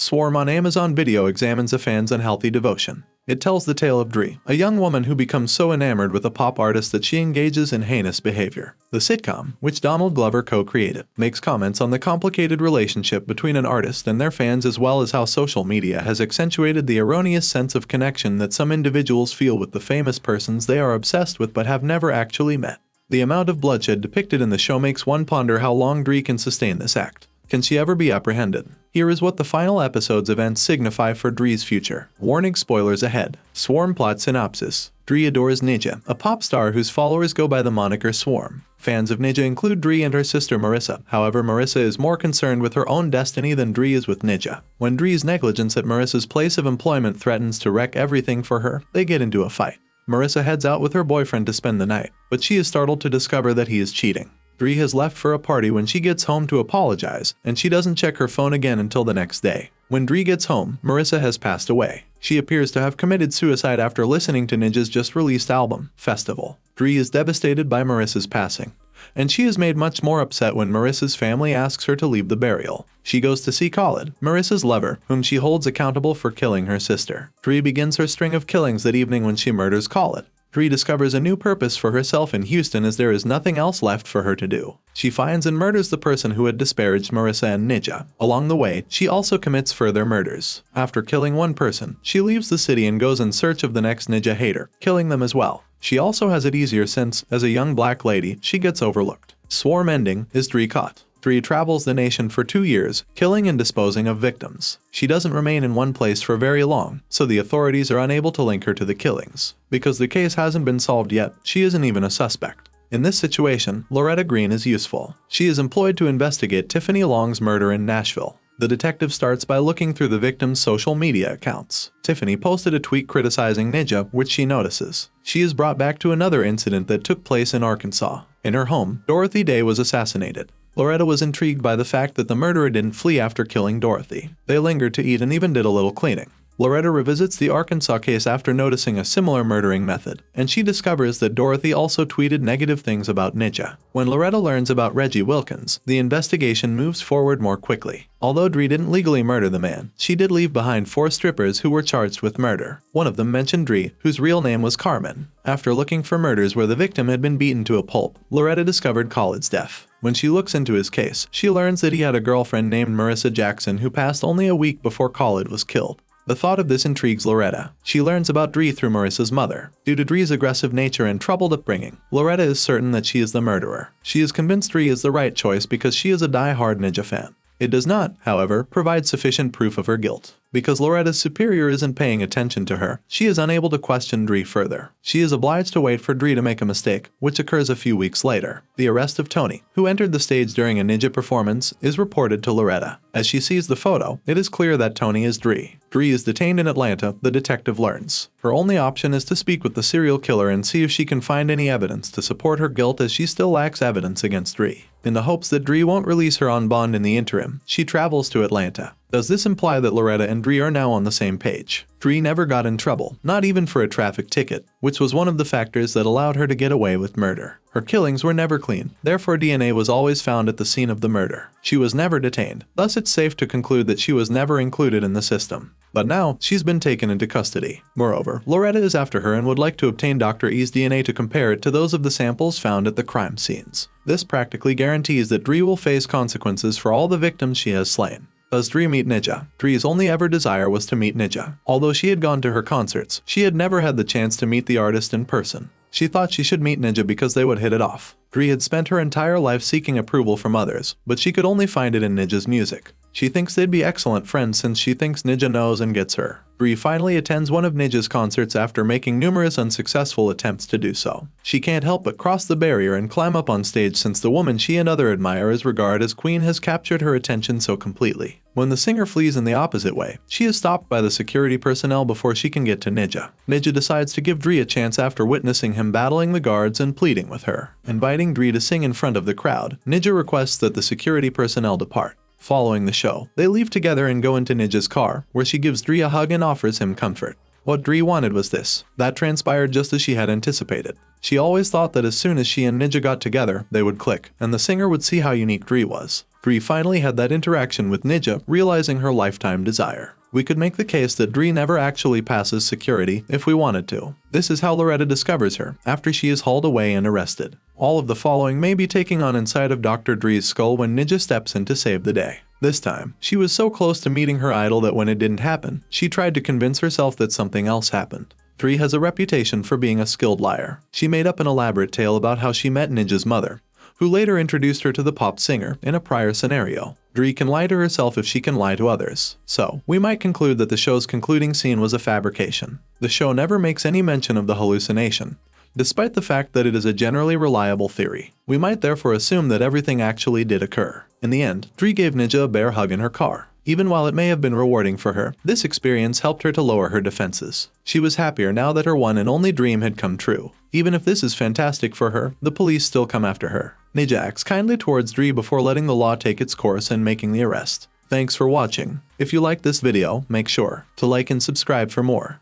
Swarm on Amazon Video examines a fan's unhealthy devotion. It tells the tale of Dree, a young woman who becomes so enamored with a pop artist that she engages in heinous behavior. The sitcom, which Donald Glover co-created, makes comments on the complicated relationship between an artist and their fans, as well as how social media has accentuated the erroneous sense of connection that some individuals feel with the famous persons they are obsessed with but have never actually met. The amount of bloodshed depicted in the show makes one ponder how long Dree can sustain this act. Can she ever be apprehended? Here is what the final episode's events signify for Dree's future. Warning: spoilers ahead. Swarm plot synopsis. Dree adores Ninja, a pop star whose followers go by the moniker Swarm. Fans of Ninja include Dree and her sister Marissa. However, Marissa is more concerned with her own destiny than Dree is with Ninja. When Dree's negligence at Marissa's place of employment threatens to wreck everything for her, they get into a fight. Marissa heads out with her boyfriend to spend the night, but she is startled to discover that he is cheating. Dree has left for a party when she gets home to apologize, and she doesn't check her phone again until the next day. When Dree gets home, Marissa has passed away. She appears to have committed suicide after listening to Ninja's just-released album, Festival. Dree is devastated by Marissa's passing, and she is made much more upset when Marissa's family asks her to leave the burial. She goes to see Khalid, Marissa's lover, whom she holds accountable for killing her sister. Dree begins her string of killings that evening when she murders Khalid. Dree discovers a new purpose for herself in Houston as there is nothing else left for her to do. She finds and murders the person who had disparaged Marissa and Ninja. Along the way, she also commits further murders. After killing one person, she leaves the city and goes in search of the next Ninja hater, killing them as well. She also has it easier since, as a young black lady, she gets overlooked. Swarm ending is Dree caught. Dree travels the nation for 2 years, killing and disposing of victims. She doesn't remain in one place for very long, so the authorities are unable to link her to the killings. Because the case hasn't been solved yet, she isn't even a suspect. In this situation, Loretta Green is useful. She is employed to investigate Tiffany Long's murder in Nashville. The detective starts by looking through the victim's social media accounts. Tiffany posted a tweet criticizing Ninja, which she notices. She is brought back to another incident that took place in Arkansas. In her home, Dorothy Day was assassinated. Loretta was intrigued by the fact that the murderer didn't flee after killing Dorothy. They lingered to eat and even did a little cleaning. Loretta revisits the Arkansas case after noticing a similar murdering method, and she discovers that Dorothy also tweeted negative things about Ninja. When Loretta learns about Reggie Wilkins, the investigation moves forward more quickly. Although Dree didn't legally murder the man, she did leave behind 4 strippers who were charged with murder. One of them mentioned Dree, whose real name was Carmen. After looking for murders where the victim had been beaten to a pulp, Loretta discovered Khalid's death. When she looks into his case, she learns that he had a girlfriend named Marissa Jackson who passed only a week before Khalid was killed. The thought of this intrigues Loretta. She learns about Dree through Marissa's mother. Due to Dree's aggressive nature and troubled upbringing, Loretta is certain that she is the murderer. She is convinced Dree is the right choice because she is a die-hard Ninja fan. It does not, however, provide sufficient proof of her guilt. Because Loretta's superior isn't paying attention to her, she is unable to question Dree further. She is obliged to wait for Dree to make a mistake, which occurs a few weeks later. The arrest of Tony, who entered the stage during a Ninja performance, is reported to Loretta. As she sees the photo, it is clear that Tony is Dree. Dree is detained in Atlanta, the detective learns. Her only option is to speak with the serial killer and see if she can find any evidence to support her guilt, as she still lacks evidence against Dree. In the hopes that Dree won't release her on bond in the interim, she travels to Atlanta. Does this imply that Loretta and Dree are now on the same page? Dree never got in trouble, not even for a traffic ticket, which was one of the factors that allowed her to get away with murder. Her killings were never clean, therefore DNA was always found at the scene of the murder. She was never detained, thus it's safe to conclude that she was never included in the system. But now, she's been taken into custody. Moreover, Loretta is after her and would like to obtain Dr. E's DNA to compare it to those of the samples found at the crime scenes. This practically guarantees that Dree will face consequences for all the victims she has slain. Does Dree meet Ninja? Dree's only ever desire was to meet Ninja. Although she had gone to her concerts, she had never had the chance to meet the artist in person. She thought she should meet Ninja because they would hit it off. Dree had spent her entire life seeking approval from others, but she could only find it in Ninja's music. She thinks they'd be excellent friends since she thinks Ninja knows and gets her. Dree finally attends one of Ninja's concerts after making numerous unsuccessful attempts to do so. She can't help but cross the barrier and climb up on stage since the woman she and other admirers regard as queen has captured her attention so completely. When the singer flees in the opposite way, she is stopped by the security personnel before she can get to Ninja. Ninja decides to give Dree a chance after witnessing him battling the guards and pleading with her. Inviting Dree to sing in front of the crowd, Ninja requests that the security personnel depart. Following the show, they leave together and go into Ninja's car, where she gives Dree a hug and offers him comfort. What Dree wanted was this. That transpired just as she had anticipated. She always thought that as soon as she and Ninja got together, they would click, and the singer would see how unique Dree was. Dree finally had that interaction with Ninja, realizing her lifetime desire. We could make the case that Dree never actually passes security if we wanted to. This is how Loretta discovers her, after she is hauled away and arrested. All of the following may be taking on inside of Dr. Dree's skull when Ninja steps in to save the day. This time, she was so close to meeting her idol that when it didn't happen, she tried to convince herself that something else happened. Dree has a reputation for being a skilled liar. She made up an elaborate tale about how she met Ninja's mother, who later introduced her to the pop singer in a prior scenario. Dree can lie to herself if she can lie to others. So, we might conclude that the show's concluding scene was a fabrication. The show never makes any mention of the hallucination, despite the fact that it is a generally reliable theory. We might therefore assume that everything actually did occur. In the end, Dree gave Ninja a bear hug in her car. Even while it may have been rewarding for her, this experience helped her to lower her defenses. She was happier now that her one and only dream had come true. Even if this is fantastic for her, the police still come after her. Ninja acts kindly towards Dree before letting the law take its course and making the arrest. Thanks for watching. If you liked this video, make sure to like and subscribe for more.